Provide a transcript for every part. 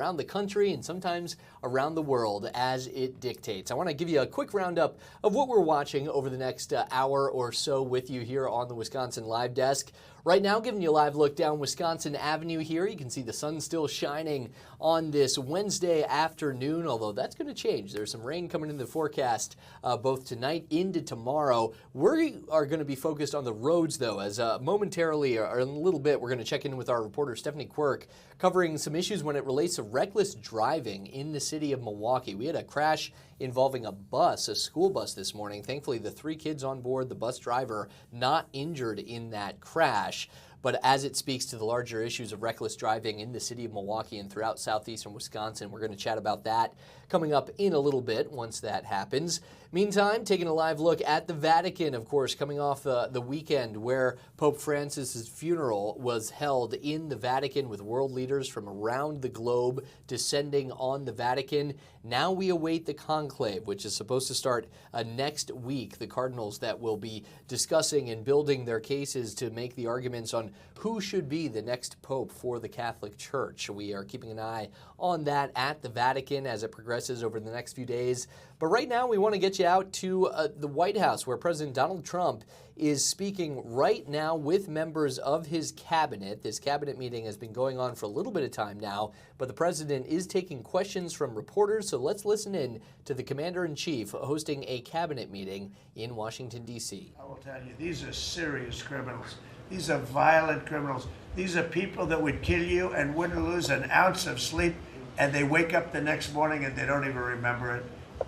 around the country and sometimes around the world as it dictates. I want to give you a quick roundup of what we're watching over the next hour or so with you here on the Wisconsin Live Desk. Right now, giving you a live look down Wisconsin Avenue here. You can see the sun still shining on this Wednesday afternoon, although that's going to change. There's some rain coming in the forecast both tonight into tomorrow. We are going to be focused on the roads, though, as momentarily or in a little bit, we're going to check in with our reporter Stephanie Quirk, covering some issues when it relates to reckless driving in the city of Milwaukee. We had a crash involving a school bus this morning. Thankfully, the 3 kids on board, the bus driver, not injured in that crash. But as it speaks to the larger issues of reckless driving in the city of Milwaukee and throughout southeastern Wisconsin, we're going to chat about that coming up in a little bit once that happens. Meantime, taking a live look at the Vatican, of course, coming off the weekend where Pope Francis's funeral was held in the Vatican with world leaders from around the globe descending on the Vatican. Now we await the conclave, which is supposed to start next week. The cardinals that will be discussing and building their cases to make the arguments on who should be the next pope for the Catholic Church. We are keeping an eye on that at the Vatican as it progresses over the next few days. But right now, we want to get you out to the White House, where President Donald Trump is speaking right now with members of his cabinet. This cabinet meeting has been going on for a little bit of time now, but the president is taking questions from reporters. So let's listen in to the commander-in-chief hosting a cabinet meeting in Washington, D.C. I will tell you, these are serious criminals. These are violent criminals. These are people that would kill you and wouldn't lose an ounce of sleep, and they wake up the next morning and they don't even remember it.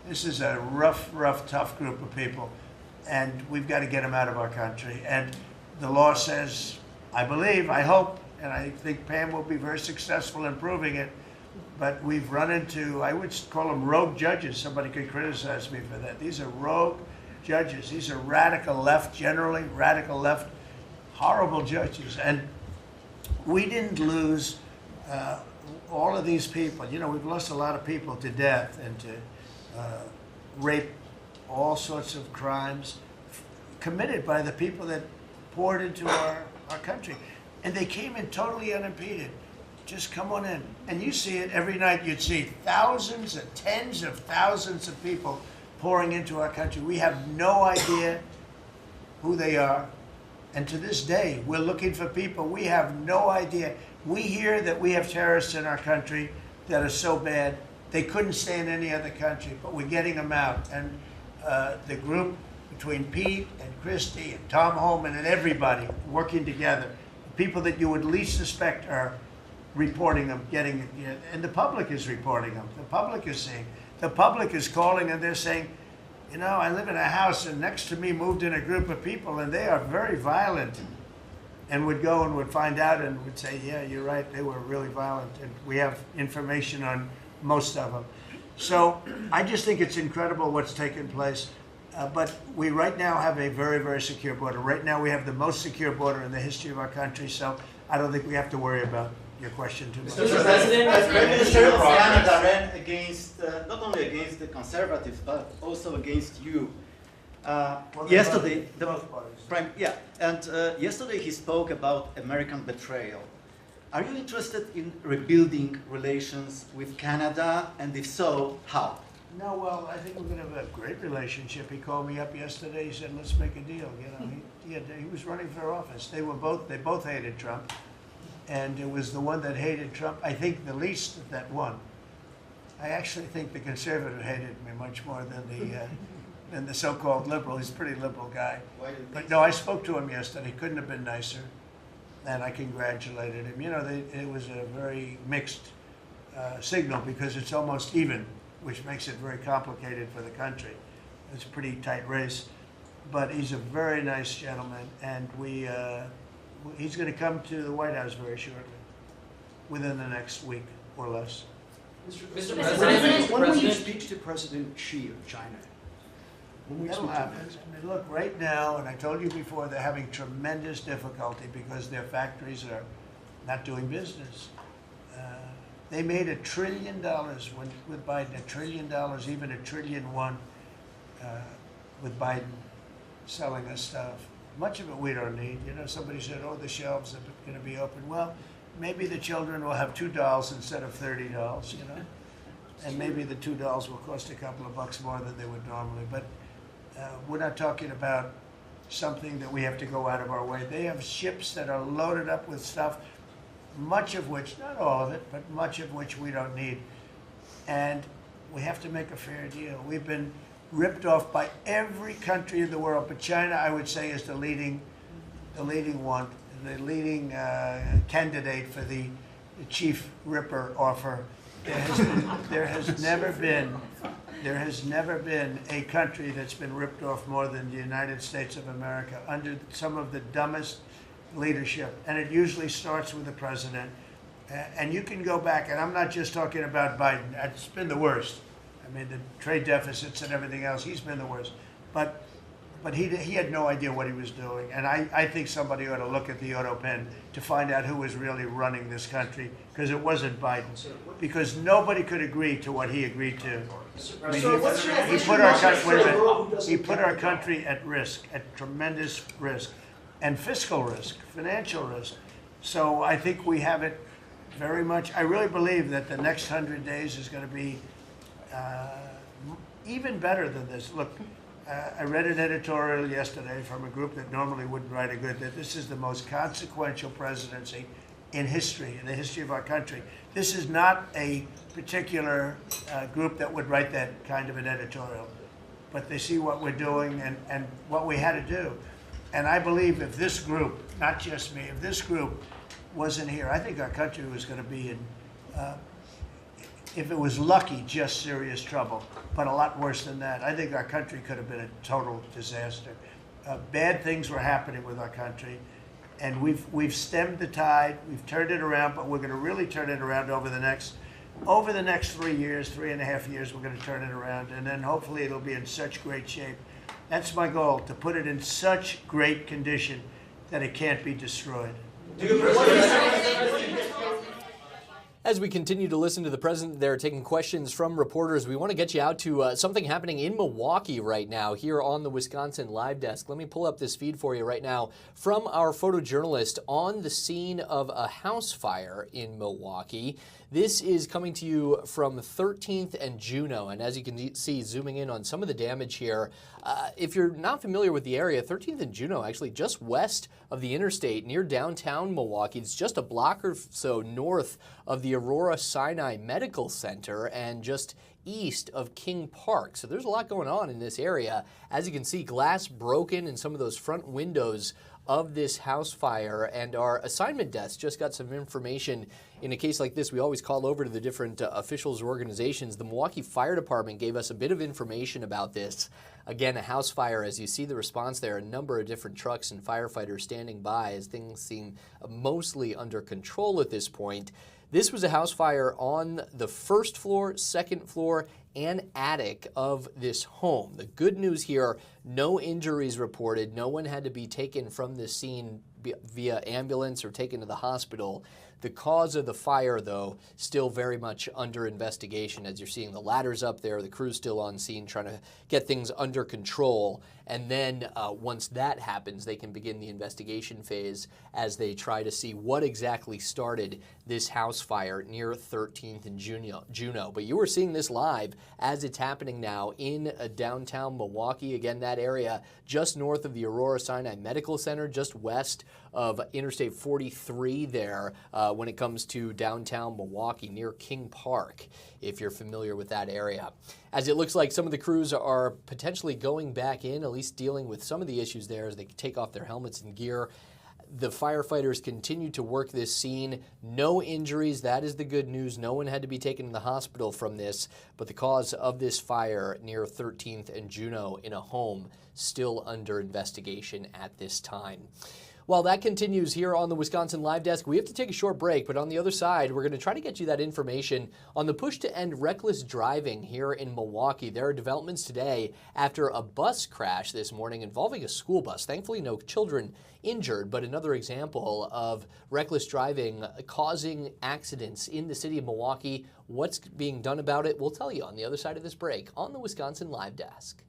This is a rough, tough group of people, and we've got to get them out of our country. And the law says, I believe, I hope, and I think Pam will be very successful in proving it, but we've run into, I would call them rogue judges. Somebody could criticize me for that. These are rogue judges. These are radical left, generally, radical left, horrible judges. And we didn't lose all of these people. You know, we've lost a lot of people to death and to rape, all sorts of crimes committed by the people that poured into our country. And they came in totally unimpeded. Just come on in. And you see it every night. You'd see thousands and tens of thousands of people pouring into our country. We have no idea who they are. And to this day, we're looking for people. We have no idea. We hear that we have terrorists in our country that are so bad they couldn't stay in any other country, but we're getting them out. And the group between Pete and Christy and Tom Holman and everybody working together, the people that you would least suspect are reporting them, getting it, and the public is reporting them. The public is seeing. The public is calling and they're saying, you know, I live in a house and next to me moved in a group of people and they are very violent, and would go and would find out and would say, yeah, you're right, they were really violent, and we have information on most of them. So I just think it's incredible what's taken place. But we right now have a very, very secure border. Right now we have the most secure border in the history of our country, so I don't think we have to worry about your question too much. Mr. President, as Prime Minister of Canada ran against, not only against the Conservatives, but also against you. Yesterday, yesterday he spoke about American betrayal. Are you interested in rebuilding relations with Canada, and if so, how? No, well, I think we're going to have a great relationship. He called me up yesterday. He said, "Let's make a deal." You know, he was running for office. They both hated Trump, and it was the one that hated Trump, I think, the least that won. I actually think the conservative hated me much more than the so-called liberal. He's a pretty liberal guy. But no, I spoke to him yesterday. Couldn't have been nicer. And I congratulated him. You know, it was a very mixed signal because it's almost even, which makes it very complicated for the country. It's a pretty tight race. But he's a very nice gentleman, and he's going to come to the White House very shortly, within the next week or less. Mr. President, when will you speak to President Xi of China? That'll happen. I mean, look, right now, and I told you before, they're having tremendous difficulty because their factories are not doing business. They made $1 trillion with Biden, $1 trillion, even $1.1 trillion with Biden selling us stuff. Much of it we don't need. You know, somebody said, oh, the shelves are going to be open. Well, maybe the children will have 2 dolls instead of 30 dolls, you know? And maybe the 2 dolls will cost a couple of bucks more than they would normally. But we're not talking about something that we have to go out of our way. They have ships that are loaded up with stuff, much of which, not all of it, but much of which we don't need. And we have to make a fair deal. We've been ripped off by every country in the world, but China, I would say, is the leading one, the leading candidate for the chief ripper offer. There has never been a country that's been ripped off more than the United States of America under some of the dumbest leadership. And it usually starts with the president. And you can go back, and I'm not just talking about Biden. It's been the worst. I mean, the trade deficits and everything else, he's been the worst. But he had no idea what he was doing. And I think somebody ought to look at the auto pen to find out who was really running this country, because it wasn't Biden. Because nobody could agree to what he agreed to. I mean, he put our country at risk, at tremendous risk, and fiscal risk, financial risk. So I think we have it very much. I really believe that the next 100 days is going to be even better than this. Look, I read an editorial yesterday from a group that normally wouldn't write a good, that this is the most consequential presidency in history, in the history of our country. This is not a particular group that would write that kind of an editorial, but they see what we're doing and what we had to do. And I believe if this group, not just me, if this group wasn't here, I think our country was going to be in, if it was lucky, just serious trouble, but a lot worse than that. I think our country could have been a total disaster. Bad things were happening with our country, and we've stemmed the tide, we've turned it around, but we're going to really turn it around over the next 3 years, 3.5 years, we're going to turn it around, and then hopefully it'll be in such great shape. That's my goal, to put it in such great condition that it can't be destroyed. As we continue to listen to the president there, taking questions from reporters, we want to get you out to something happening in Milwaukee right now here on the Wisconsin Live Desk. Let me pull up this feed for you right now from our photojournalist on the scene of a house fire in Milwaukee. This is coming to you from 13th and Juneau, and as you can see, zooming in on some of the damage here, if you're not familiar with the area, 13th and Juneau, actually just west of the interstate near downtown Milwaukee. It's just a block or so north of the Aurora Sinai Medical Center and just east of King Park. So there's a lot going on in this area. As you can see, glass broken in some of those front windows of this house fire, and our assignment desk just got some information. In a case like this, we always call over to the different officials or organizations. The Milwaukee Fire Department gave us a bit of information about this. Again, a house fire, as you see the response there, a number of different trucks and firefighters standing by as things seem mostly under control at this point. This was a house fire on the first floor, second floor, and attic of this home. The good news here, no injuries reported. No one had to be taken from this scene via ambulance or taken to the hospital. The cause of the fire, though, still very much under investigation. As you're seeing the ladders up there, the crew's still on scene trying to get things under control. And then once that happens, they can begin the investigation phase as they try to see what exactly started this house fire near 13th and Juneau. But you are seeing this live as it's happening now in downtown Milwaukee. Again, that area just north of the Aurora Sinai Medical Center, just west of Interstate 43 there when it comes to downtown Milwaukee near King Park, if you're familiar with that area. As it looks like some of the crews are potentially going back in, at least dealing with some of the issues there as they take off their helmets and gear. The firefighters continue to work this scene. No injuries, that is the good news. No one had to be taken to the hospital from this, but the cause of this fire near 13th and Juneau in a home still under investigation at this time. While that continues here on the Wisconsin Live Desk, we have to take a short break, but on the other side, we're going to try to get you that information on the push to end reckless driving here in Milwaukee. There are developments today after a bus crash this morning involving a school bus. Thankfully, no children injured, but another example of reckless driving causing accidents in the city of Milwaukee. What's being done about it? We'll tell you on the other side of this break on the Wisconsin Live Desk.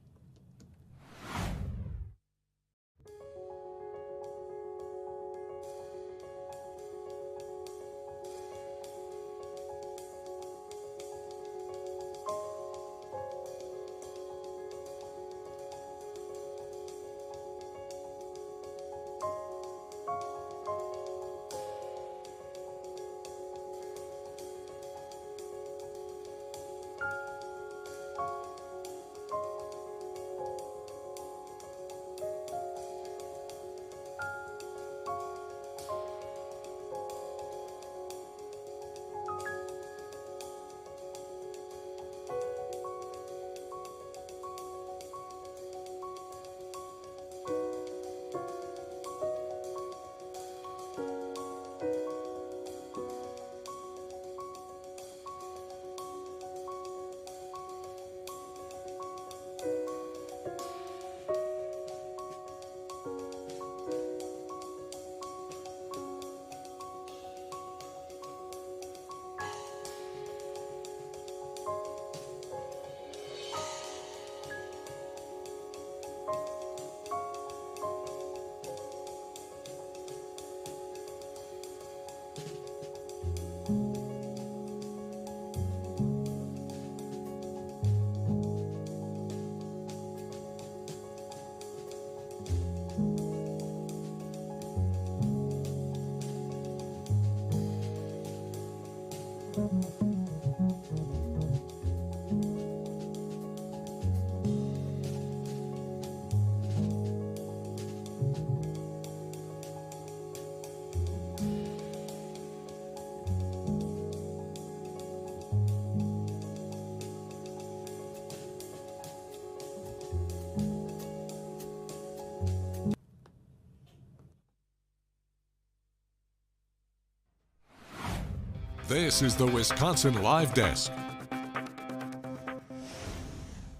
This is the Wisconsin Live Desk.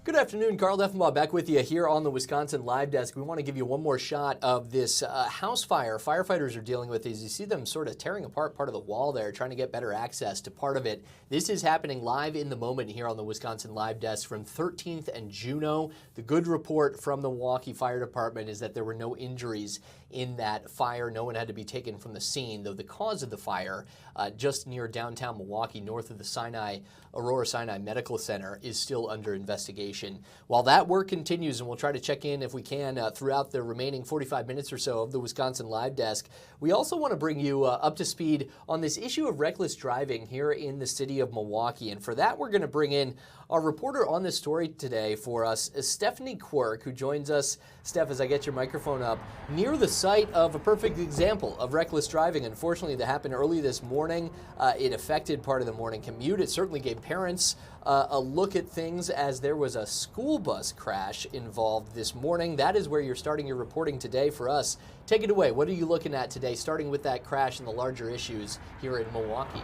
Good afternoon, Carl Deffenbaugh back with you here on the Wisconsin Live Desk. We want to give you one more shot of this house fire firefighters are dealing with. As you see them sort of tearing apart part of the wall there, trying to get better access to part of it. This is happening live in the moment here on the Wisconsin Live Desk from 13th and Juneau. The good report from the Milwaukee Fire Department is that there were no injuries in that fire. No one had to be taken from the scene, though the cause of the fire just near downtown Milwaukee, north of the Aurora Sinai Medical Center, is still under investigation. While that work continues, and we'll try to check in if we can throughout the remaining 45 minutes or so of the Wisconsin Live Desk, we also want to bring you up to speed on this issue of reckless driving here in the city of Milwaukee. And for that, we're going to bring in our reporter on this story today for us is Stephanie Quirk, who joins us, Steph, as I get your microphone up, near the site of a perfect example of reckless driving. Unfortunately, that happened early this morning. It affected part of the morning commute. It certainly gave parents a look at things as there was a school bus crash involved this morning. That is where you're starting your reporting today for us. Take it away. What are you looking at today, starting with that crash and the larger issues here in Milwaukee?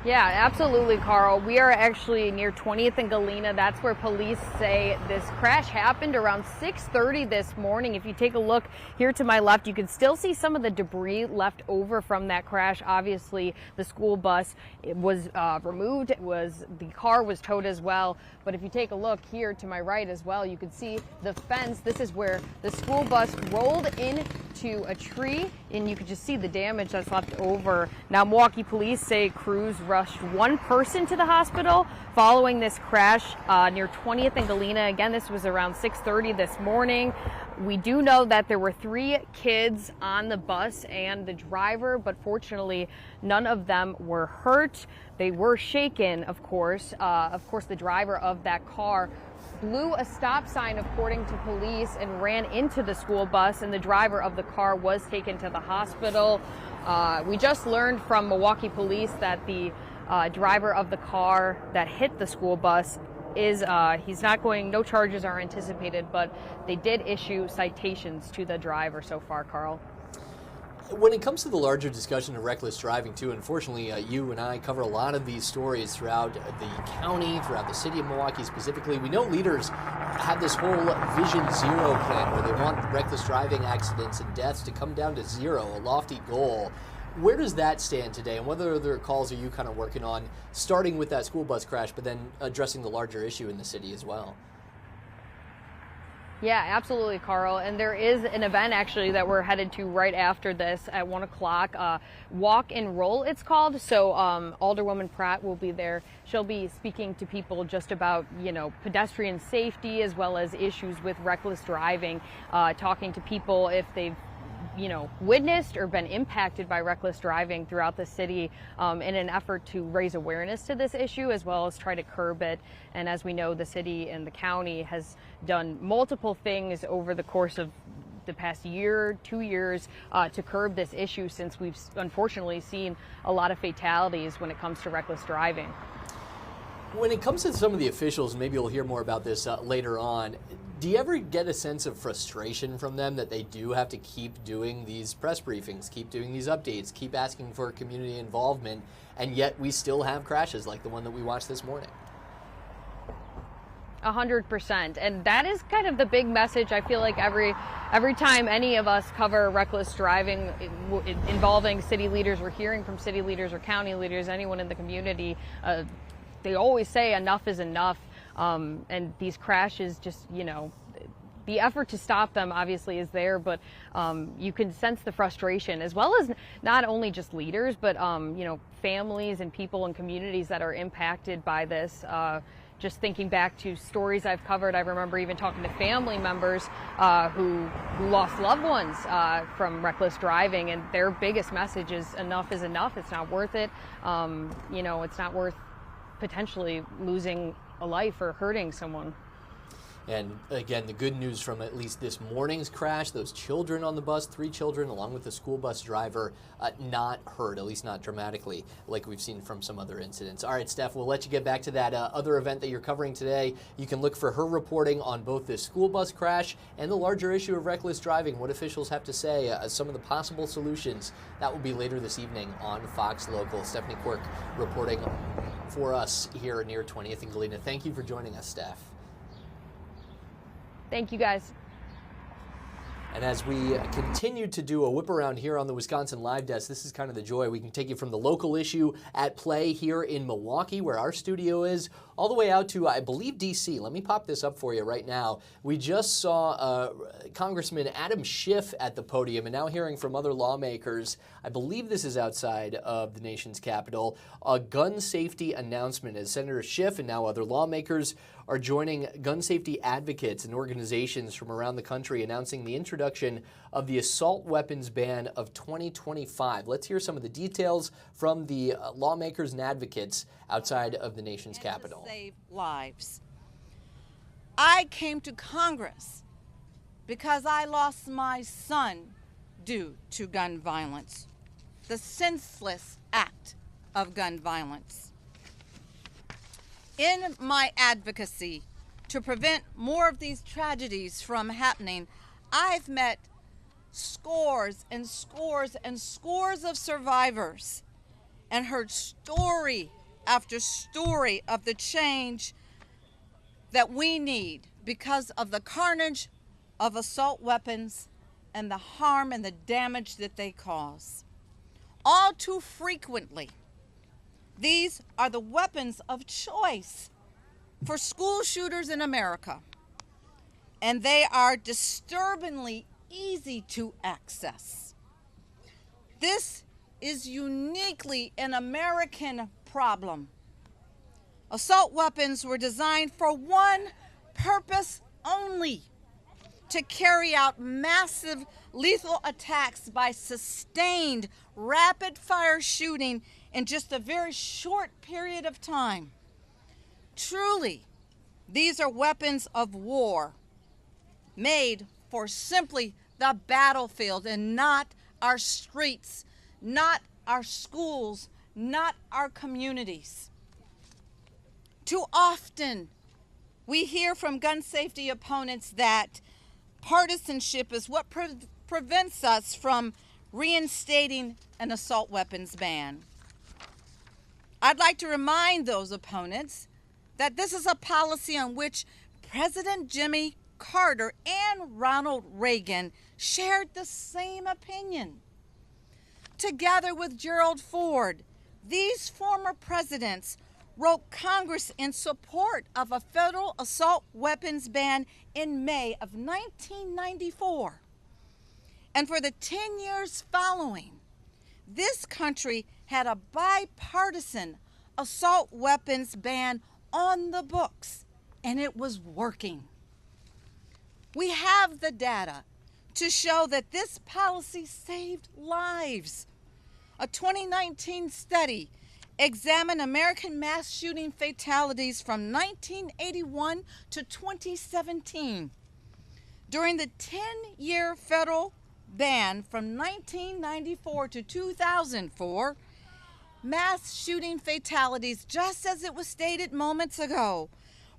Yeah, absolutely, Carl. We are actually near 20th and Galena. That's where police say this crash happened around 6:30 this morning. If you take a look here to my left, you can still see some of the debris left over from that crash. Obviously, the school bus was removed. The car was towed as well. But if you take a look here to my right as well, you can see the fence. This is where the school bus rolled into a tree, and you can just see the damage that's left over. Now, Milwaukee police say crews rushed one person to the hospital following this crash near 20th and Galena. Again, this was around 6:30 this morning. We do know that there were 3 kids on the bus and the driver, but fortunately, none of them were hurt. They were shaken, of course. The driver of that car blew a stop sign, according to police, and ran into the school bus, and the driver of the car was taken to the hospital. We just learned from Milwaukee police that the driver of the car that hit the school bus he's not going, no charges are anticipated, but they did issue citations to the driver so far, Carl. When it comes to the larger discussion of reckless driving, too, unfortunately, you and I cover a lot of these stories throughout the county, throughout the city of Milwaukee specifically. We know leaders have this whole Vision Zero plan where they want reckless driving accidents and deaths to come down to zero, a lofty goal. Where does that stand today, and what other calls are you kind of working on, starting with that school bus crash, but then addressing the larger issue in the city as well? Yeah, absolutely, Carl. And there is an event actually that we're headed to right after this at 1 o'clock. Walk and Roll, it's called. So Alderwoman Pratt will be there. She'll be speaking to people just about, pedestrian safety as well as issues with reckless driving, talking to people if they've witnessed or been impacted by reckless driving throughout the city in an effort to raise awareness to this issue as well as try to curb it. And as we know, the city and the county has done multiple things over the course of the past year, 2 years to curb this issue, since we've unfortunately seen a lot of fatalities when it comes to reckless driving. When it comes to some of the officials, maybe you'll hear more about this later on, do you ever get a sense of frustration from them that they do have to keep doing these press briefings, keep doing these updates, keep asking for community involvement, and yet we still have crashes like the one that we watched this morning? 100%. And that is kind of the big message. I feel like every time any of us cover reckless driving involving city leaders, we're hearing from city leaders or county leaders, anyone in the community, they always say enough is enough. And these crashes just, the effort to stop them obviously is there, but you can sense the frustration, as well as not only just leaders, but, families and people and communities that are impacted by this. Just thinking back to stories I've covered, I remember even talking to family members who lost loved ones from reckless driving, and their biggest message is enough is enough. It's not worth it. It's not worth potentially losing a life or hurting someone. And again, the good news from at least this morning's crash, those children on the bus, 3 children along with the school bus driver, not hurt, at least not dramatically like we've seen from some other incidents. All right, Steph, we'll let you get back to that other event that you're covering today. You can look for her reporting on both this school bus crash and the larger issue of reckless driving, what officials have to say, some of the possible solutions. That will be later this evening on Fox Local. Stephanie Quirk reporting for us here near 20th and Galena. Thank you for joining us, Steph. Thank you, guys. And as we continue to do a whip around here on the Wisconsin Live Desk, this is kind of the joy. We can take you from the local issue at play here in Milwaukee, where our studio is, all the way out to, I believe, D.C. Let me pop this up for you right now. We just saw Congressman Adam Schiff at the podium, and now hearing from other lawmakers, I believe this is outside of the nation's capital, a gun safety announcement as Senator Schiff and now other lawmakers are joining gun safety advocates and organizations from around the country announcing the introduction of the assault weapons ban of 2025. Let's hear some of the details from the lawmakers and advocates outside of the nation's capital. To save lives. I came to Congress because I lost my son due to gun violence, the senseless act of gun violence. In my advocacy to prevent more of these tragedies from happening, I've met scores and scores and scores of survivors and heard story after story of the change that we need because of the carnage of assault weapons and the harm and the damage that they cause. All too frequently, these are the weapons of choice for school shooters in America, and they are disturbingly easy to access. This is uniquely an American problem. Assault weapons were designed for one purpose only: to carry out massive lethal attacks by sustained rapid-fire shooting in just a very short period of time. Truly, these are weapons of war made for simply the battlefield and not our streets, not our schools, not our communities. Too often, we hear from gun safety opponents that partisanship is what prevents us from reinstating an assault weapons ban. I'd like to remind those opponents that this is a policy on which President Jimmy Carter and Ronald Reagan shared the same opinion. Together with Gerald Ford, these former presidents wrote Congress in support of a federal assault weapons ban in May of 1994. And for the 10 years following, this country had a bipartisan assault weapons ban on the books, and it was working. We have the data to show that this policy saved lives. A 2019 study examined American mass shooting fatalities from 1981 to 2017. During the 10-year federal ban from 1994 to 2004, mass shooting fatalities, just as it was stated moments ago,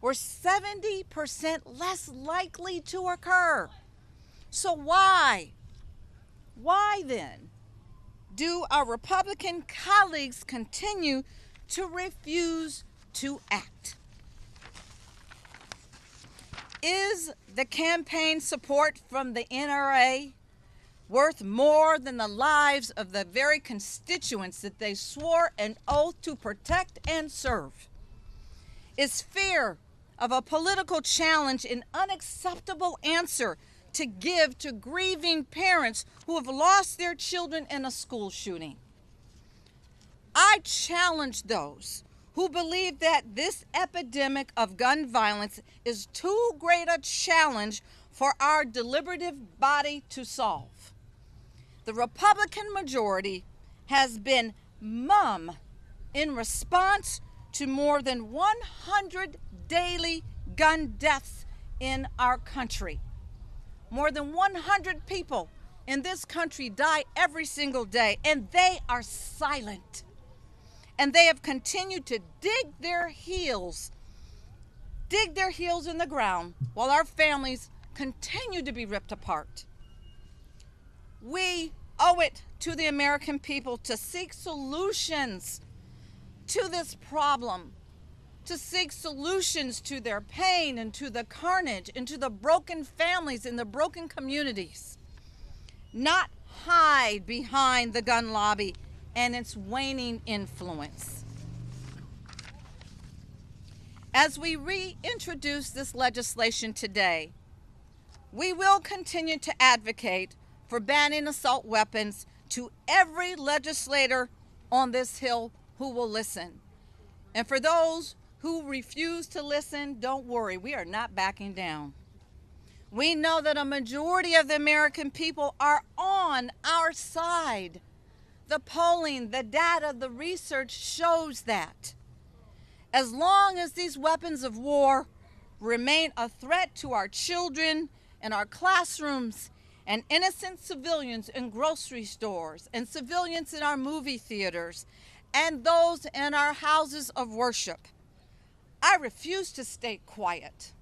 were 70% less likely to occur. So why then do our Republican colleagues continue to refuse to act? Is the campaign support from the NRA worth more than the lives of the very constituents that they swore an oath to protect and serve? Is fear of a political challenge an unacceptable answer to give to grieving parents who have lost their children in a school shooting? I challenge those who believe that this epidemic of gun violence is too great a challenge for our deliberative body to solve. The Republican majority has been mum in response to more than 100 daily gun deaths in our country. More than 100 people in this country die every single day, and they are silent. And they have continued to dig their heels in the ground while our families continue to be ripped apart. We owe it to the American people to seek solutions to this problem, to seek solutions to their pain and to the carnage and to the broken families and the broken communities. Not hide behind the gun lobby and its waning influence. As we reintroduce this legislation today, we will continue to advocate for banning assault weapons to every legislator on this Hill who will listen. And for those who refuse to listen, don't worry, we are not backing down. We know that a majority of the American people are on our side. The polling, the data, the research shows that. As long as these weapons of war remain a threat to our children and our classrooms and innocent civilians in grocery stores and civilians in our movie theaters and those in our houses of worship, I refuse to stay quiet.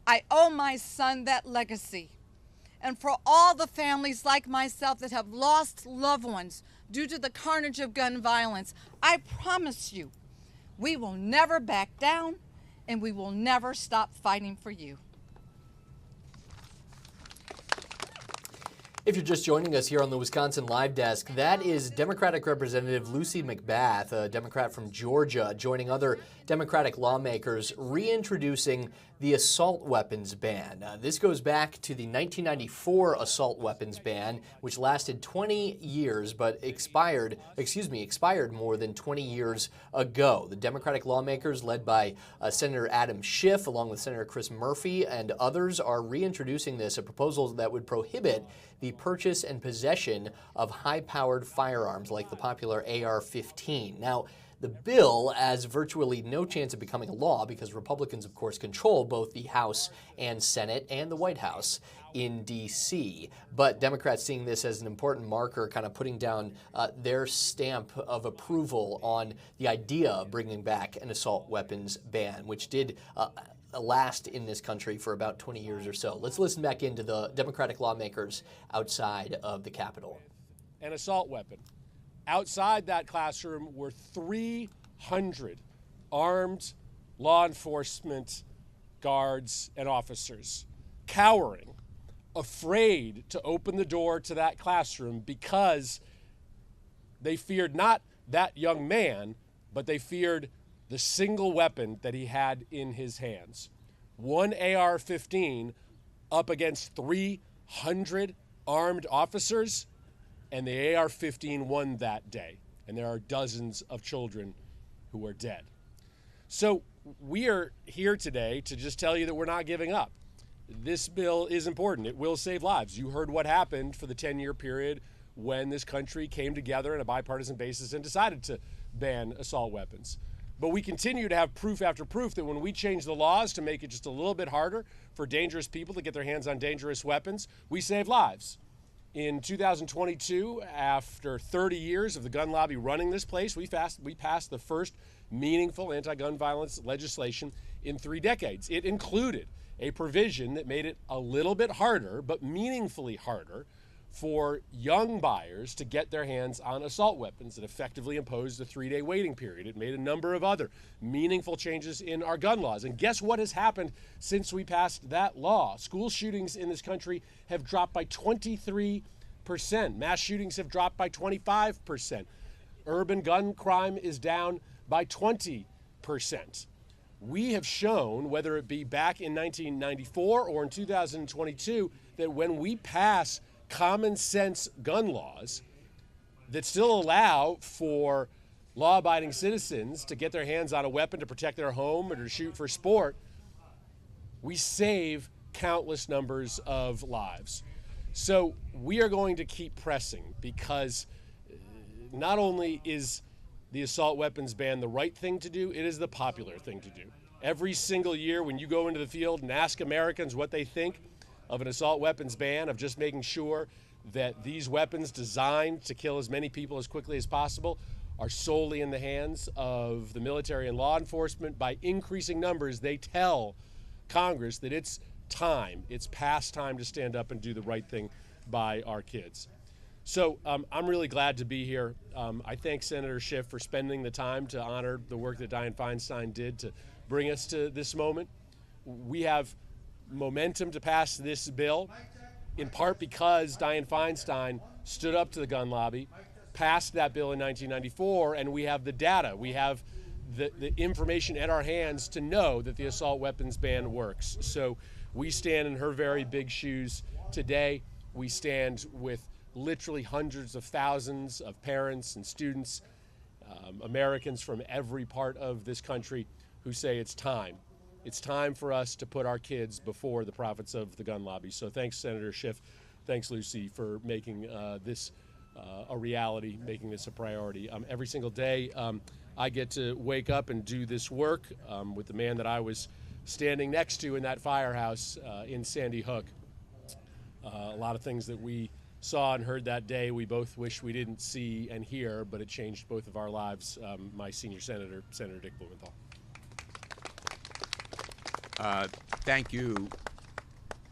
I owe my son that legacy. And for all the families like myself that have lost loved ones due to the carnage of gun violence, I promise you, we will never back down and we will never stop fighting for you. If you're just joining us here on the Wisconsin Live Desk, that is Democratic Representative Lucy McBath, a Democrat from Georgia, joining other Democratic lawmakers reintroducing the assault weapons ban. This goes back to the 1994 assault weapons ban, which lasted 20 years but expired more than 20 years ago. The Democratic lawmakers, led by Senator Adam Schiff, along with Senator Chris Murphy and others, are reintroducing this, a proposal that would prohibit the purchase and possession of high-powered firearms like the popular AR-15. Now, the bill has virtually no chance of becoming a law because Republicans, of course, control both the House and Senate and the White House in D.C. But Democrats seeing this as an important marker, kind of putting down their stamp of approval on the idea of bringing back an assault weapons ban, which did last in this country for about 20 years or so. Let's listen back into the Democratic lawmakers outside of the Capitol. An assault weapon. Outside that classroom were 300 armed law enforcement guards and officers, cowering, afraid to open the door to that classroom because they feared not that young man, but they feared the single weapon that he had in his hands. One AR-15 up against 300 armed officers, and the AR-15 won that day. And there are dozens of children who are dead. So we are here today to just tell you that we're not giving up. This bill is important. It will save lives. You heard what happened for the 10-year period when this country came together on a bipartisan basis and decided to ban assault weapons. But we continue to have proof after proof that when we change the laws to make it just a little bit harder for dangerous people to get their hands on dangerous weapons, we save lives. In 2022, after 30 years of the gun lobby running this place, we passed the first meaningful anti-gun violence legislation in 3 decades. It included a provision that made it a little bit harder, but meaningfully harder, for young buyers to get their hands on assault weapons. That effectively imposed a 3-day waiting period. It made a number of other meaningful changes in our gun laws. And guess what has happened since we passed that law? School shootings in this country have dropped by 23%. Mass shootings have dropped by 25%. Urban gun crime is down by 20%. We have shown, whether it be back in 1994 or in 2022, that when we pass common sense gun laws that still allow for law-abiding citizens to get their hands on a weapon to protect their home or to shoot for sport, we save countless numbers of lives. So we are going to keep pressing because not only is the assault weapons ban the right thing to do, it is the popular thing to do. Every single year when you go into the field and ask Americans what they think of an assault weapons ban, of just making sure that these weapons designed to kill as many people as quickly as possible are solely in the hands of the military and law enforcement, by increasing numbers, they tell Congress that it's past time to stand up and do the right thing by our kids. So I'm really glad to be here. I thank Senator Schiff for spending the time to honor the work that Dianne Feinstein did to bring us to this moment. We have momentum to pass this bill, in part because Dianne Feinstein stood up to the gun lobby, passed that bill in 1994, and we have the data. We have the information at our hands to know that the assault weapons ban works. So we stand in her very big shoes today. We stand with literally hundreds of thousands of parents and students, Americans from every part of this country, who say it's time. It's time for us to put our kids before the profits of the gun lobby. So thanks, Senator Schiff. Thanks, Lucy, for making this a reality, making this a priority. Every single day, I get to wake up and do this work with the man that I was standing next to in that firehouse in Sandy Hook. A lot of things that we saw and heard that day, we both wish we didn't see and hear, but it changed both of our lives. My senior senator, Senator Dick Blumenthal. Thank you.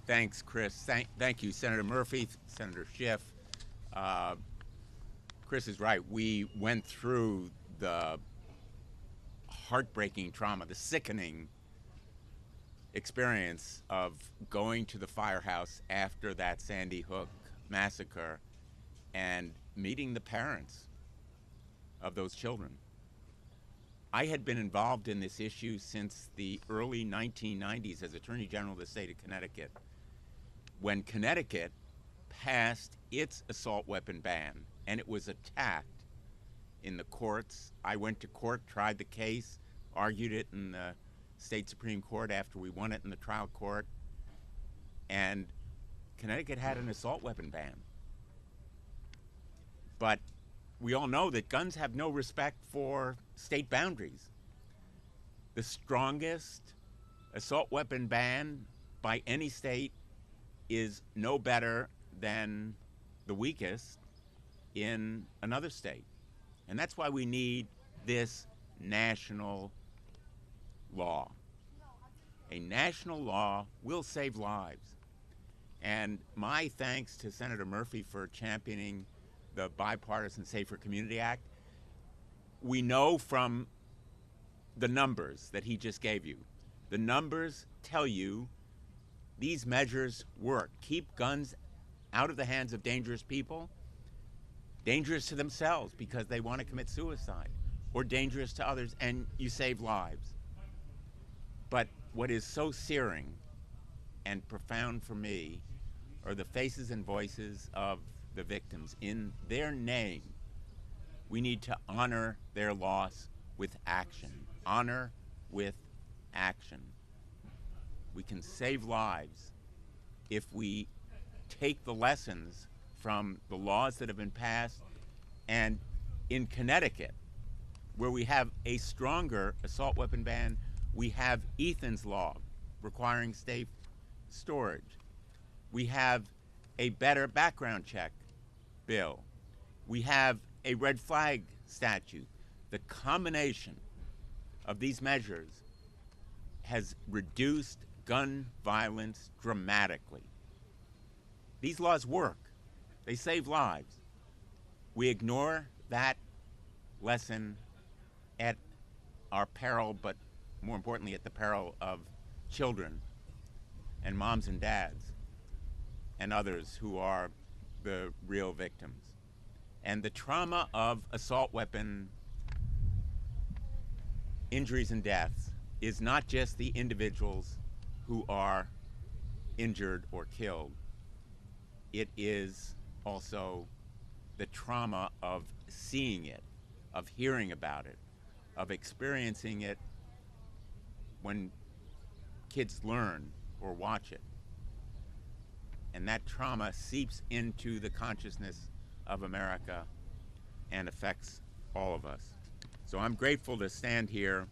Thanks, Chris. Thank you, Senator Murphy, Senator Schiff. Chris is right. We went through the heartbreaking trauma, the sickening experience of going to the firehouse after that Sandy Hook massacre and meeting the parents of those children. I had been involved in this issue since the early 1990s as Attorney General of the state of Connecticut, when Connecticut passed its assault weapon ban, and it was attacked in the courts. I went to court, tried the case, argued it in the state Supreme Court after we won it in the trial court, and Connecticut had an assault weapon ban. But we all know that guns have no respect for state boundaries. The strongest assault weapon ban by any state is no better than the weakest in another state. And that's why we need this national law. A national law will save lives. And my thanks to Senator Murphy for championing the Bipartisan Safer Community Act. We know from the numbers that he just gave you, the numbers tell you these measures work. Keep guns out of the hands of dangerous people, dangerous to themselves because they want to commit suicide, or dangerous to others, and you save lives. But what is so searing and profound for me are the faces and voices of the victims. In their name, we need to honor their loss with action. Honor with action. We can save lives if we take the lessons from the laws that have been passed. And in Connecticut, where we have a stronger assault weapon ban, we have Ethan's Law requiring safe storage. We have a better background check bill. We have a red flag statute. The combination of these measures has reduced gun violence dramatically. These laws work. They save lives. We ignore that lesson at our peril, but more importantly at the peril of children and moms and dads and others who are the real victims. And the trauma of assault weapon injuries and deaths is not just the individuals who are injured or killed. It is also the trauma of seeing it, of hearing about it, of experiencing it when kids learn or watch it. And that trauma seeps into the consciousness of America and affects all of us. So I'm grateful to stand here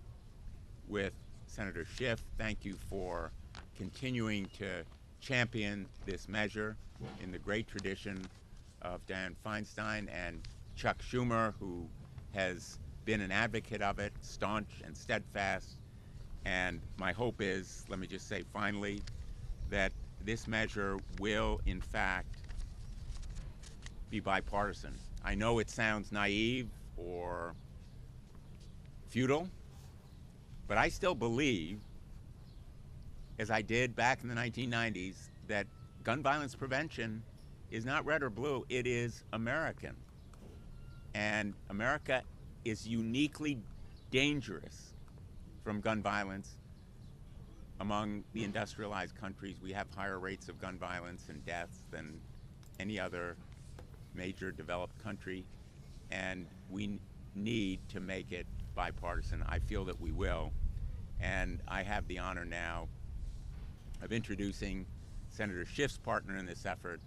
with Senator Schiff, thank you for continuing to champion this measure in the great tradition of Dianne Feinstein, and Chuck Schumer, who has been an advocate of it, staunch and steadfast. And my hope is, let me just say finally, that this measure will, in fact, be bipartisan. I know it sounds naive or futile, but I still believe, as I did back in the 1990s, that gun violence prevention is not red or blue, it is American. And America is uniquely dangerous from gun violence. Among the industrialized countries, we have higher rates of gun violence and deaths than any other major developed country, and we need to make it bipartisan. I feel that we will, and I have the honor now of introducing Senator Schiff's partner in this effort,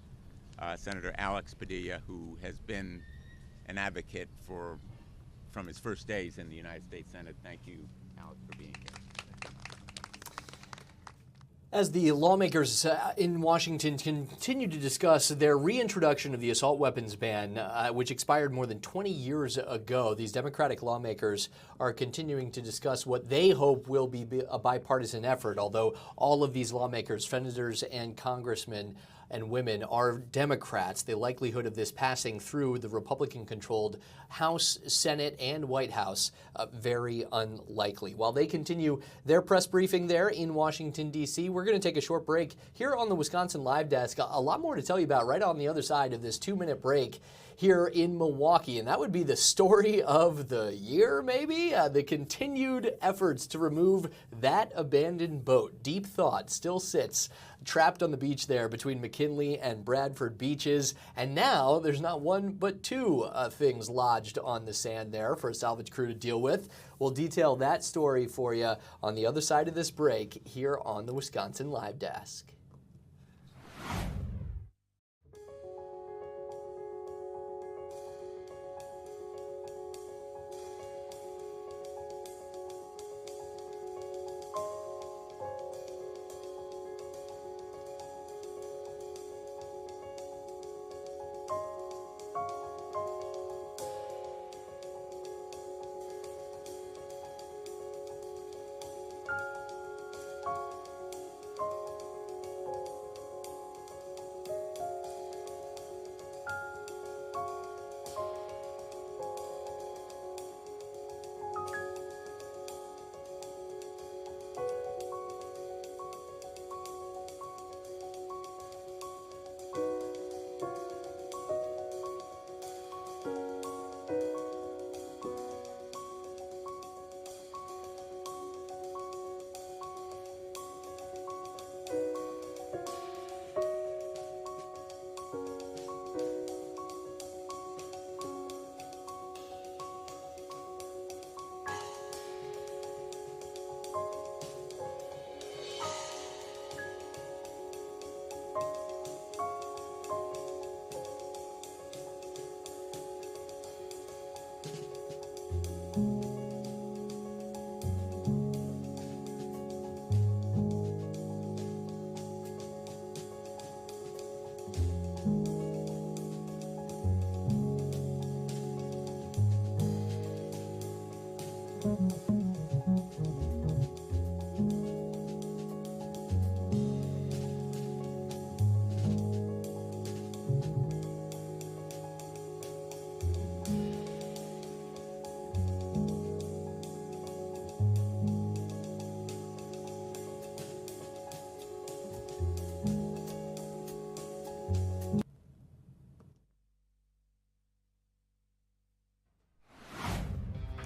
Senator Alex Padilla, who has been an advocate from his first days in the United States Senate. Thank you, Alex, for being here. As the lawmakers in Washington continue to discuss their reintroduction of the assault weapons ban, which expired more than 20 years ago, these Democratic lawmakers are continuing to discuss what they hope will be a bipartisan effort, although all of these lawmakers, senators and congressmen and women, are Democrats. The likelihood of this passing through the Republican-controlled House, Senate, and White House very unlikely. While they continue their press briefing there in Washington, D.C., we're going to take a short break here on the Wisconsin Live Desk. A lot more to tell you about right on the other side of this 2-minute break here in Milwaukee, and that would be the story of the year, maybe? The continued efforts to remove that abandoned boat. Deep Thought still sits trapped on the beach there between McKinley and Bradford beaches, and now there's not one but two things lodged on the sand there for a salvage crew to deal with. We'll detail that story for you on the other side of this break here on the Wisconsin Live Desk.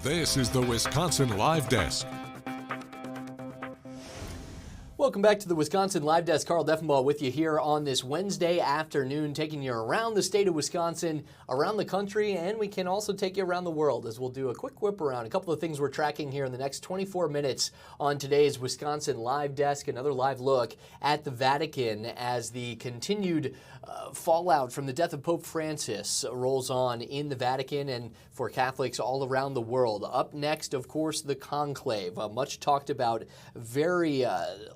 This is the Wisconsin Live Desk. Welcome back to the Wisconsin Live Desk. Carl Deffenbaugh with you here on this Wednesday afternoon, taking you around the state of Wisconsin, around the country, and we can also take you around the world as we'll do a quick whip around. A couple of things we're tracking here in the next 24 minutes on today's Wisconsin Live Desk. Another live look at the Vatican as the continued fallout from the death of Pope Francis rolls on in the Vatican and for Catholics all around the world. Up next, of course, the conclave, a much talked about, very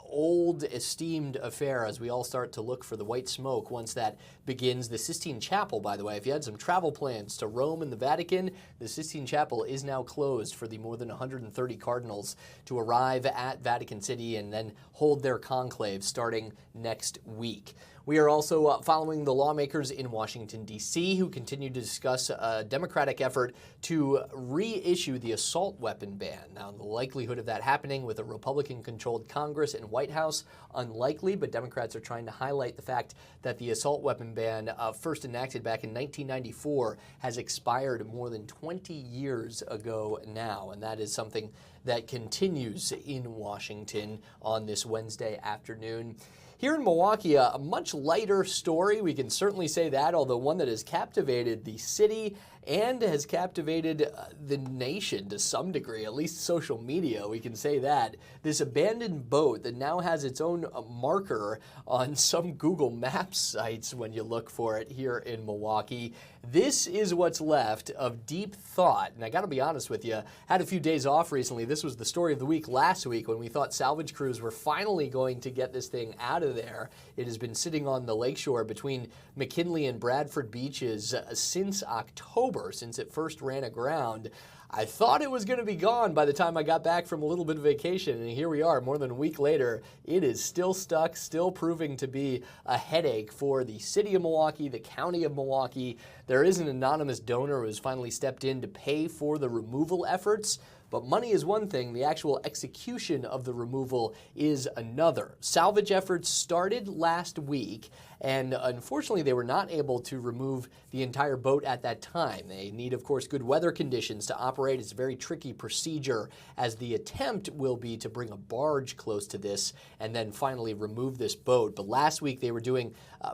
old, esteemed affair as we all start to look for the white smoke once that begins. The Sistine Chapel, by the way, if you had some travel plans to Rome and the Vatican, the Sistine Chapel is now closed for the more than 130 cardinals to arrive at Vatican City and then hold their conclave starting next week. We are also following the lawmakers in Washington, D.C., who continue to discuss a Democratic effort to reissue the assault weapon ban. Now, the likelihood of that happening with a Republican-controlled Congress and White House, unlikely, but Democrats are trying to highlight the fact that the assault weapon ban, first enacted back in 1994, has expired more than 20 years ago now, and that is something that continues in Washington on this Wednesday afternoon. Here in Milwaukee, a much lighter story, we can certainly say that, although one that has captivated the city and has captivated the nation to some degree, at least social media, we can say that. This abandoned boat that now has its own marker on some Google Maps sites when you look for it here in Milwaukee. This is what's left of deep thought. And I got to be honest with you, had a few days off recently. This was the story of the week last week when we thought salvage crews were finally going to get this thing out of there. It has been sitting on the lakeshore between McKinley and Bradford beaches since October, since it first ran aground. I thought it was going to be gone by the time I got back from a little bit of vacation, and here we are more than a week later. It is still stuck, still proving to be a headache for the city of Milwaukee, the county of Milwaukee. There is an anonymous donor who has finally stepped in to pay for the removal efforts. But money is one thing, the actual execution of the removal is another. Salvage efforts started last week, and unfortunately they were not able to remove the entire boat at that time. They need, of course, good weather conditions to operate. It's a very tricky procedure, as the attempt will be to bring a barge close to this and then finally remove this boat. But last week they were doing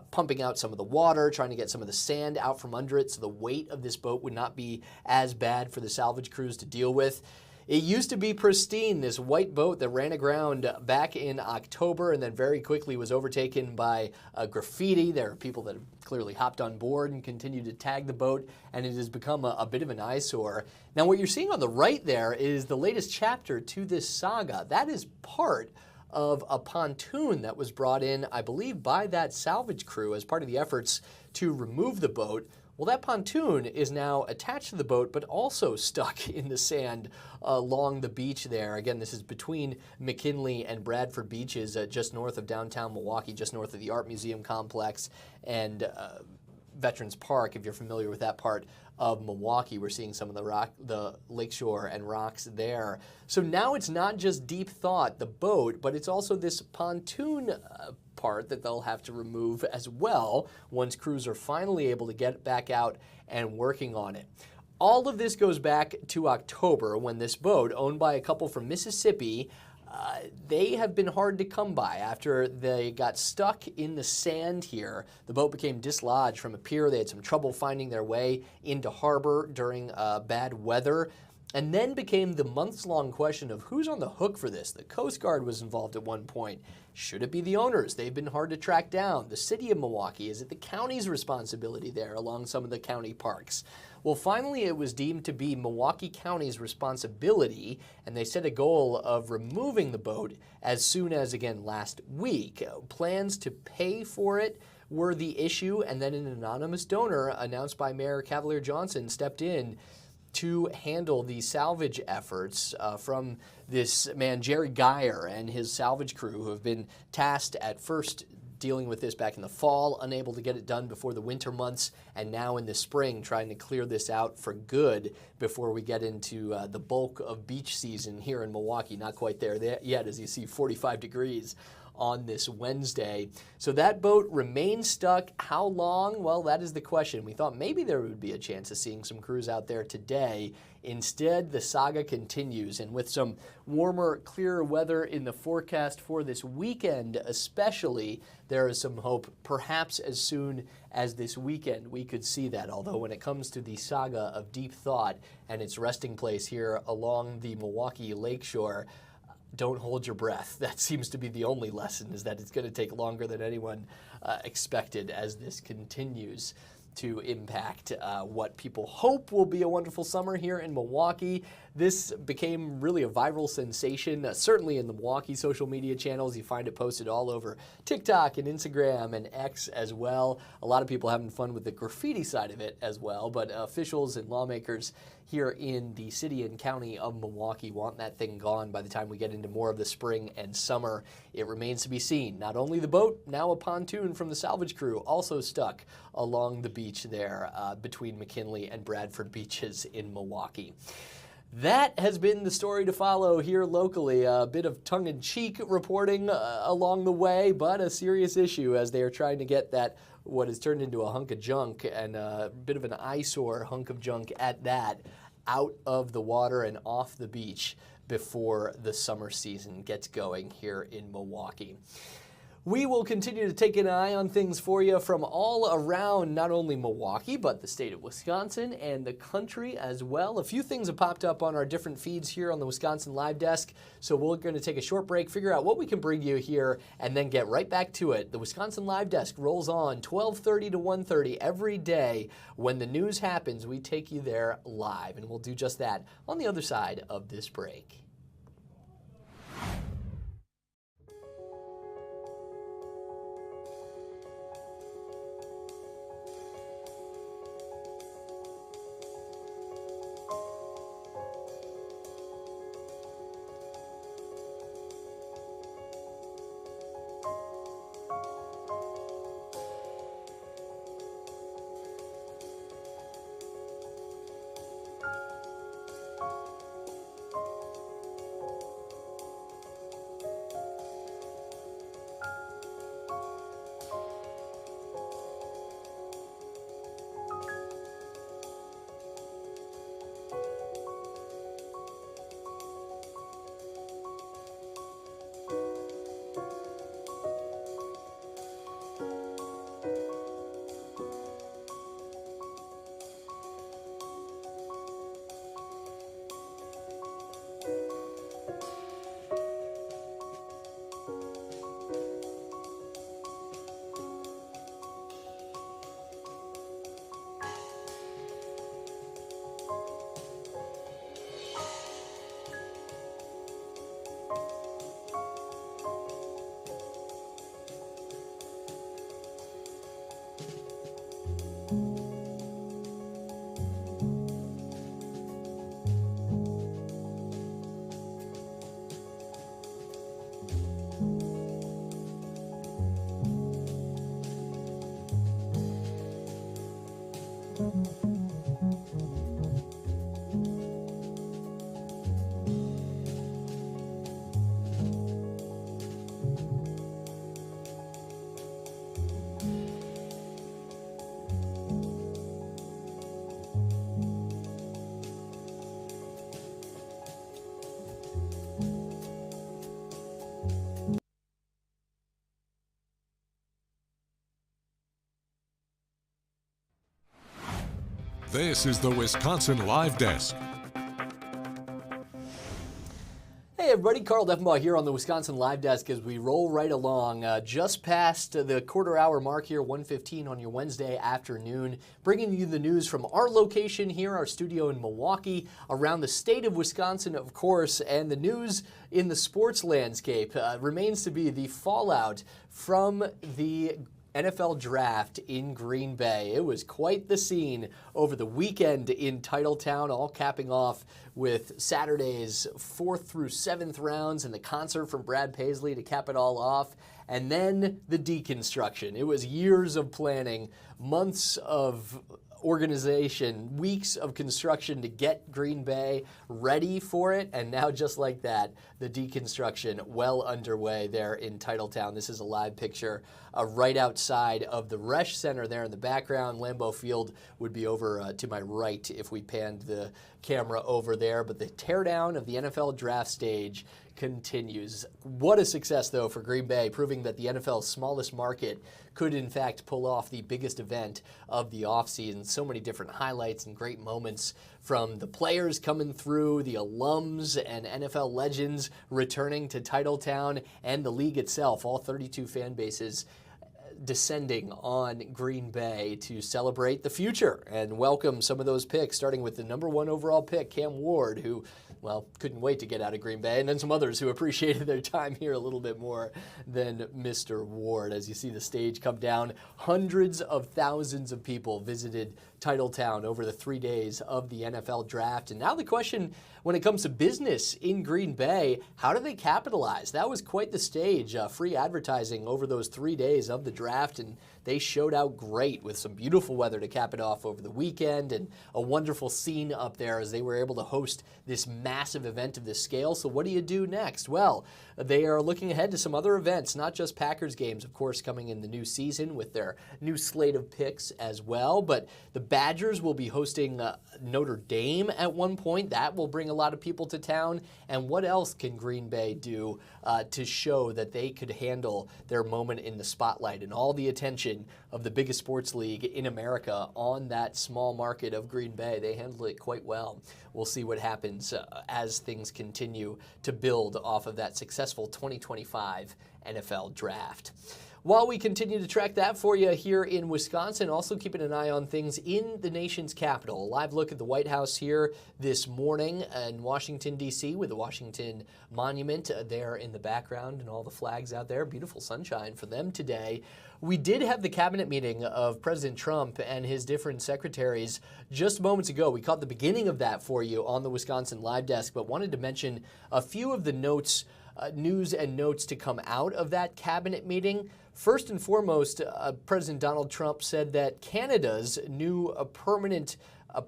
pumping out some of the water, trying to get some of the sand out from under it so the weight of this boat would not be as bad for the salvage crews to deal with. It used to be pristine, this white boat that ran aground back in October and then very quickly was overtaken by graffiti. There are people that have clearly hopped on board and continue to tag the boat, and it has become a bit of an eyesore. Now, what you're seeing on the right there is the latest chapter to this saga. That is part of a pontoon that was brought in, I believe, by that salvage crew as part of the efforts to remove the boat. Well, that pontoon is now attached to the boat, but also stuck in the sand along the beach there. Again, this is between McKinley and Bradford beaches, just north of downtown Milwaukee, just north of the Art Museum complex and Veterans Park, if you're familiar with that part of Milwaukee. We're seeing some of the lakeshore and rocks there. So now it's not just deep thought, the boat, but it's also this pontoon part that they'll have to remove as well once crews are finally able to get back out and working on it. All of this goes back to October when this boat, owned by a couple from Mississippi, they have been hard to come by after they got stuck in the sand here. The boat became dislodged from a pier. They had some trouble finding their way into harbor during bad weather. And then became the months-long question of who's on the hook for this. The Coast Guard was involved at one point. Should it be the owners? They've been hard to track down. The city of Milwaukee, is it the county's responsibility there along some of the county parks? Well, finally it was deemed to be Milwaukee County's responsibility, and they set a goal of removing the boat as soon as, again, last week. Plans to pay for it were the issue, and then an anonymous donor announced by Mayor Cavalier Johnson stepped in to handle the salvage efforts from this man, Jerry Geyer, and his salvage crew, who have been tasked at first dealing with this back in the fall, unable to get it done before the winter months, and now in the spring trying to clear this out for good before we get into the bulk of beach season here in Milwaukee. Not quite there yet, as you see 45 degrees on this Wednesday. So that boat remains stuck. How long? Well, that is the question. We thought maybe there would be a chance of seeing some crews out there today. Instead, the saga continues, and with some warmer, clearer weather in the forecast for this weekend especially, there is some hope perhaps as soon as this weekend we could see that. Although when it comes to the saga of Deep Thought and its resting place here along the Milwaukee lakeshore, don't hold your breath. That seems to be the only lesson, is that it's going to take longer than anyone expected as this continues to impact what people hope will be a wonderful summer here in Milwaukee. This became really a viral sensation, certainly in the Milwaukee social media channels. You find it posted all over TikTok and Instagram and X as well. A lot of people having fun with the graffiti side of it as well, but officials and lawmakers here in the city and county of Milwaukee want that thing gone by the time we get into more of the spring and summer. It remains to be seen. Not only the boat, now a pontoon from the salvage crew also stuck along the beach there between McKinley and Bradford beaches in Milwaukee. That has been the story to follow here locally. A bit of tongue-in-cheek reporting along the way, but a serious issue as they are trying to get that what has turned into a hunk of junk, and a bit of an eyesore hunk of junk at that, out of the water and off the beach before the summer season gets going here in Milwaukee. We will continue to take an eye on things for you from all around, not only Milwaukee, but the state of Wisconsin and the country as well. A few things have popped up on our different feeds here on the Wisconsin Live Desk, so we're going to take a short break, figure out what we can bring you here, and then get right back to it. The Wisconsin Live Desk rolls on 12:30 to 1:30 every day. When the news happens, we take you there live, and we'll do just that on the other side of this break. This is the Wisconsin Live Desk. Hey everybody, Carl Deffenbaugh here on the Wisconsin Live Desk as we roll right along just past the quarter hour mark here, 1:15 on your Wednesday afternoon, bringing you the news from our location here, our studio in Milwaukee, around the state of Wisconsin, of course, and the news in the sports landscape remains to be the fallout from the NFL draft in Green Bay. It was quite the scene over the weekend in Titletown, all capping off with Saturday's 4th through 7th rounds and the concert from Brad Paisley to cap it all off. And then the deconstruction. It was years of planning, months of organization, weeks of construction to get Green Bay ready for it, and now just like that, the deconstruction well underway there in Titletown. This is a live picture right outside of the Resch Center there in the background. Lambeau Field would be over to my right if we panned the camera over there, but the teardown of the NFL draft stage continues. What a success, though, for Green Bay, proving that the NFL's smallest market could, in fact, pull off the biggest event of the offseason. So many different highlights and great moments from the players coming through, the alums and NFL legends returning to Titletown, and the league itself, all 32 fan bases descending on Green Bay to celebrate the future and welcome some of those picks, starting with the #1 overall pick, Cam Ward, who, well, couldn't wait to get out of Green Bay, and then some others who appreciated their time here a little bit more than Mr. Ward. As you see the stage come down, hundreds of thousands of people visited Titletown over the 3 days of the NFL draft. And now the question, when it comes to business in Green Bay, how do they capitalize? That was quite the stage, free advertising over those 3 days of the draft, and they showed out great with some beautiful weather to cap it off over the weekend and a wonderful scene up there as they were able to host this massive event of this scale. So what do you do next? Well, they are looking ahead to some other events, not just Packers games, of course, coming in the new season with their new slate of picks as well, but the Badgers will be hosting Notre Dame at one point. That will bring a lot of people to town. And what else can Green Bay do to show that they could handle their moment in the spotlight and all the attention of the biggest sports league in America on that small market of Green Bay? They handled it quite well. We'll see what happens as things continue to build off of that successful 2025 NFL draft. While we continue to track that for you here in Wisconsin, also keeping an eye on things in the nation's capital. A live look at the White House here this morning in Washington, D.C., with the Washington Monument there in the background and all the flags out there. Beautiful sunshine for them today. We did have the cabinet meeting of President Trump and his different secretaries just moments ago. We caught the beginning of that for you on the Wisconsin Live Desk, but wanted to mention a few of the notes, news and notes to come out of that cabinet meeting. First and foremost, President Donald Trump said that Canada's new permanent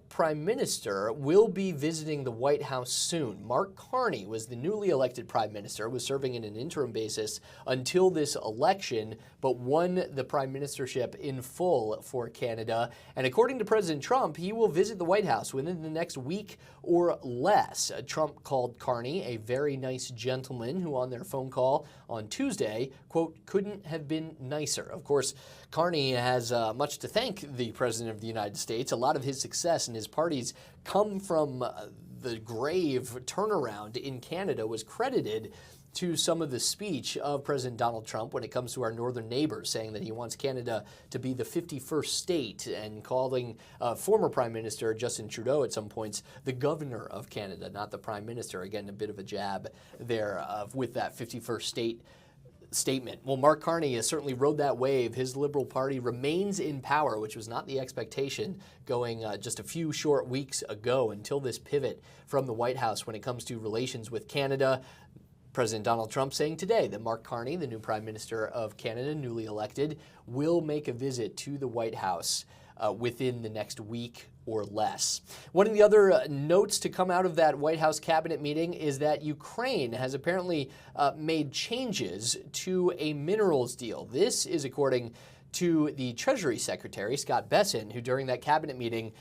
prime minister will be visiting the White House soon. Mark Carney was the newly elected prime minister, was serving in an interim basis until this election, but won the prime ministership in full for Canada. And according to President Trump, he will visit the White House within the next week or less. Trump called Carney a very nice gentleman who, on their phone call on Tuesday, quote, couldn't have been nicer. Of course, Carney has much to thank the President of the United States. A lot of his success and his party's come from the grave turnaround in Canada was credited to some of the speech of President Donald Trump when it comes to our northern neighbors, saying that he wants Canada to be the 51st state and calling former Prime Minister Justin Trudeau at some points the governor of Canada, not the Prime Minister. Again, a bit of a jab there with that 51st state statement. Well, Mark Carney has certainly rode that wave. His Liberal Party remains in power, which was not the expectation going just a few short weeks ago until this pivot from the White House when it comes to relations with Canada. President Donald Trump saying today that Mark Carney, the new Prime Minister of Canada, newly elected, will make a visit to the White House within the next week or less. One of the other notes to come out of that White House cabinet meeting is that Ukraine has apparently made changes to a minerals deal. This is according to the Treasury Secretary, Scott Bessent, who during that cabinet meeting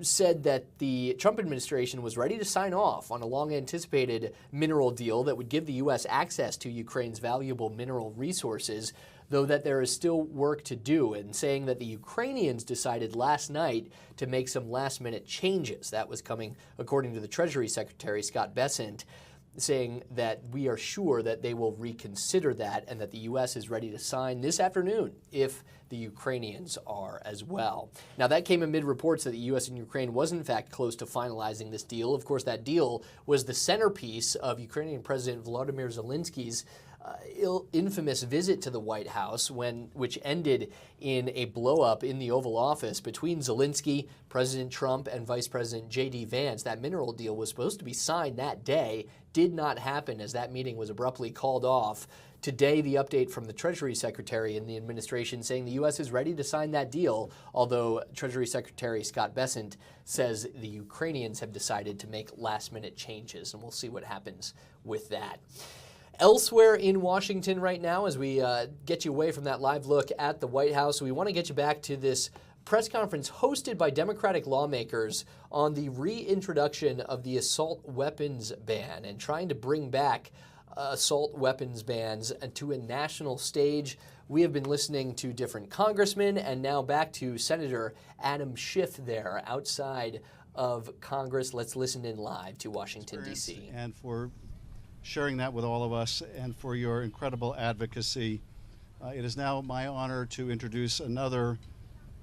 said that the Trump administration was ready to sign off on a long-anticipated mineral deal that would give the U.S. access to Ukraine's valuable mineral resources, though that there is still work to do, and saying that the Ukrainians decided last night to make some last-minute changes. That was coming, according to the Treasury Secretary, Scott Bessent, saying that we are sure that they will reconsider that and that the U.S. is ready to sign this afternoon if the Ukrainians are as well. Now, that came amid reports that the U.S. and Ukraine was in fact close to finalizing this deal. Of course, that deal was the centerpiece of Ukrainian President Volodymyr Zelensky's infamous visit to the White House, which ended in a blow-up in the Oval Office between Zelensky, President Trump, and Vice President J.D. Vance. That mineral deal was supposed to be signed that day, did not happen as that meeting was abruptly called off. Today, the update from the Treasury Secretary in the administration saying the U.S. is ready to sign that deal, although Treasury Secretary Scott Bessent says the Ukrainians have decided to make last-minute changes, and we'll see what happens with that. Elsewhere in Washington right now, as we get you away from that live look at the White House, we want to get you back to this press conference hosted by Democratic lawmakers on the reintroduction of the assault weapons ban and trying to bring back assault weapons bans to a national stage. We have been listening to different congressmen and now back to Senator Adam Schiff there outside of Congress. Let's listen in live to Washington, D.C. And for sharing that with all of us and for your incredible advocacy. It is now my honor to introduce another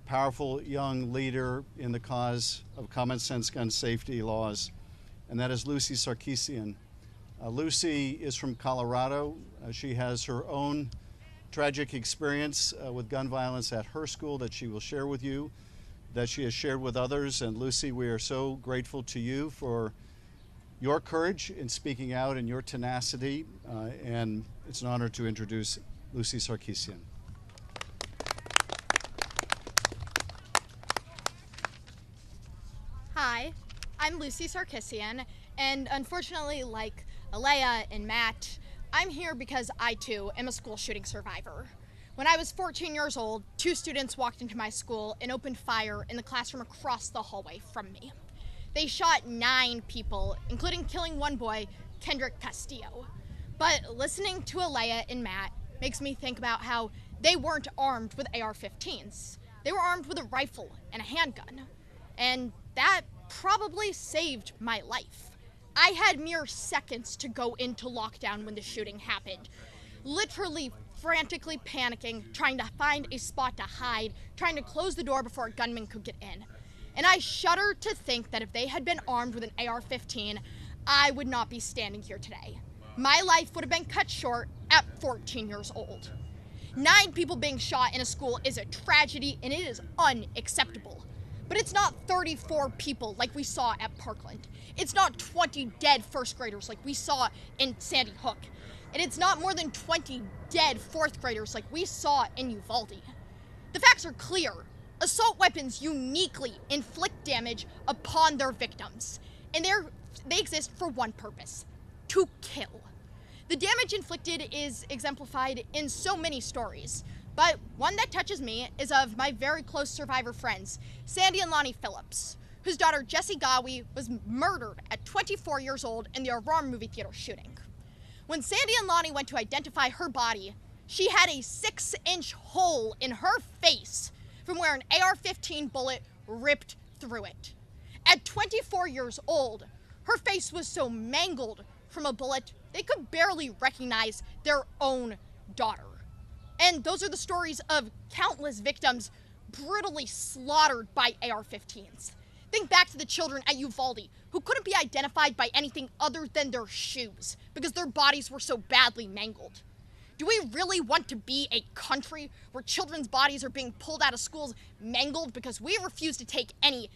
powerful young leader in the cause of common sense gun safety laws, and that is Lucy Sarkeesian. Lucy is from Colorado. She has her own tragic experience with gun violence at her school that she will share with you, that she has shared with others. And Lucy, we are so grateful to you for your courage in speaking out and your tenacity, and it's an honor to introduce Lucy Sarkeesian. Hi, I'm Lucy Sarkeesian, and unfortunately, like Alea and Matt, I'm here because I too am a school shooting survivor. When I was 14 years old, 2 students walked into my school and opened fire in the classroom across the hallway from me. They shot 9 people, including killing one boy, Kendrick Castillo. But listening to Alea and Matt makes me think about how they weren't armed with AR-15s. They were armed with a rifle and a handgun. And that probably saved my life. I had mere seconds to go into lockdown when the shooting happened. Literally frantically panicking, trying to find a spot to hide, trying to close the door before a gunman could get in. And I shudder to think that if they had been armed with an AR-15, I would not be standing here today. My life would have been cut short at 14 years old. 9 people being shot in a school is a tragedy, and it is unacceptable. But it's not 34 people like we saw at Parkland. It's not 20 dead first graders like we saw in Sandy Hook. And it's not more than 20 dead 4th graders like we saw in Uvalde. The facts are clear. Assault weapons uniquely inflict damage upon their victims, and they exist for one purpose: to kill. The damage inflicted is exemplified in so many stories, but one that touches me is of my very close survivor friends, Sandy and Lonnie Phillips, whose daughter Jessie Gawi was murdered at 24 years old in the Aurora movie theater shooting. When Sandy and Lonnie went to identify her body, she had a 6-inch hole in her face from where an AR-15 bullet ripped through it. At 24 years old, her face was so mangled from a bullet, they could barely recognize their own daughter. And those are the stories of countless victims brutally slaughtered by AR-15s. Think back to the children at Uvalde who couldn't be identified by anything other than their shoes because their bodies were so badly mangled. Do we really want to be a country where children's bodies are being pulled out of schools mangled because we refuse to take any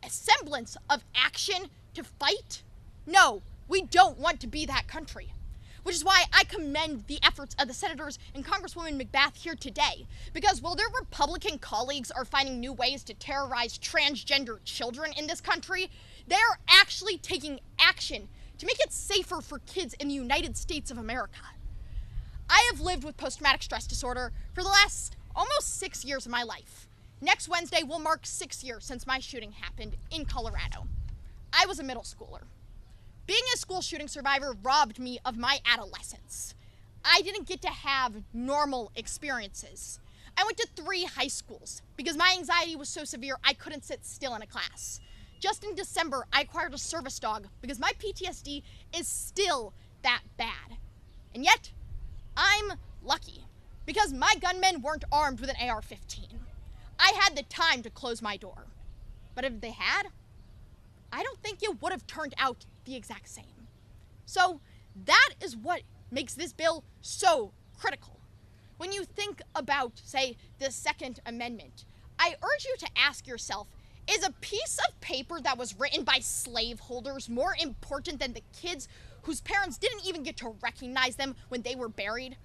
semblance of action to fight? No, we don't want to be that country. Which is why I commend the efforts of the senators and Congresswoman McBath here today. Because while their Republican colleagues are finding new ways to terrorize transgender children in this country, they're actually taking action to make it safer for kids in the United States of America. I have lived with post-traumatic stress disorder for the last almost 6 years of my life. Next Wednesday will mark 6 years since my shooting happened in Colorado. I was a middle schooler. Being a school shooting survivor robbed me of my adolescence. I didn't get to have normal experiences. I went to 3 high schools because my anxiety was so severe I couldn't sit still in a class. Just in December, I acquired a service dog because my PTSD is still that bad. And yet, I'm lucky because my gunmen weren't armed with an AR-15. I had the time to close my door. But if they had, I don't think it would have turned out the exact same. So that is what makes this bill so critical. When you think about, say, the Second Amendment, I urge you to ask yourself, is a piece of paper that was written by slaveholders more important than the kids whose parents didn't even get to recognize them when they were buried?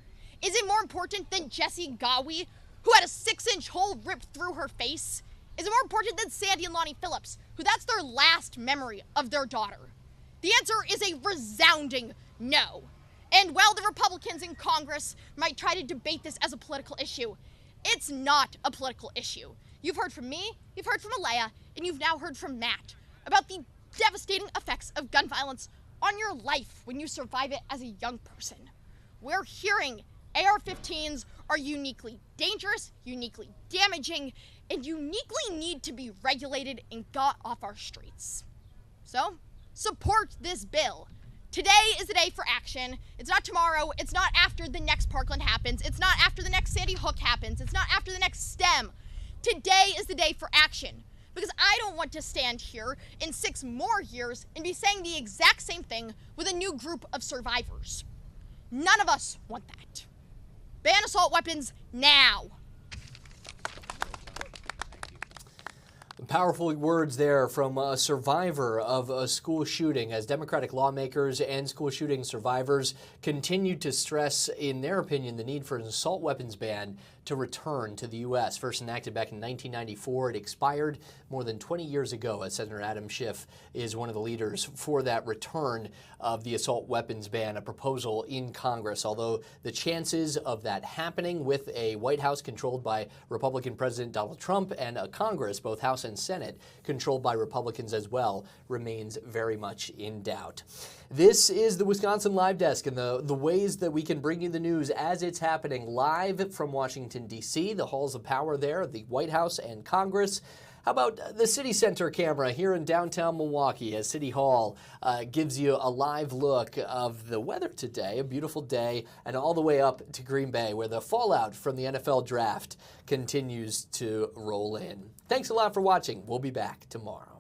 Is it more important than Jessie Gawi, who had a 6-inch hole ripped through her face? Is it more important than Sandy and Lonnie Phillips, who that's their last memory of their daughter? The answer is a resounding no. And while the Republicans in Congress might try to debate this as a political issue, it's not a political issue. You've heard from me, you've heard from Alea, and you've now heard from Matt about the devastating effects of gun violence on your life when you survive it as a young person. We're hearing AR-15s are uniquely dangerous, uniquely damaging, and uniquely need to be regulated and got off our streets. So, support this bill. Today is the day for action. It's not tomorrow. It's not after the next Parkland happens. It's not after the next Sandy Hook happens. It's not after the next STEM. Today is the day for action. Because I don't want to stand here in 6 more years and be saying the exact same thing with a new group of survivors. None of us want that. Ban assault weapons now. Powerful words there from a survivor of a school shooting as Democratic lawmakers and school shooting survivors continue to stress, in their opinion, the need for an assault weapons ban to return to the U.S. First enacted back in 1994, it expired more than 20 years ago, as Senator Adam Schiff is one of the leaders for that return of the assault weapons ban, a proposal in Congress. Although the chances of that happening with a White House controlled by Republican President Donald Trump and a Congress, both House and Senate, controlled by Republicans as well, remains very much in doubt. This is the Wisconsin Live Desk and the ways that we can bring you the news as it's happening live from Washington, D.C., the halls of power there, the White House and Congress. How about the City Center camera here in downtown Milwaukee as City Hall gives you a live look of the weather today, a beautiful day, and all the way up to Green Bay where the fallout from the NFL draft continues to roll in. Thanks a lot for watching. We'll be back tomorrow.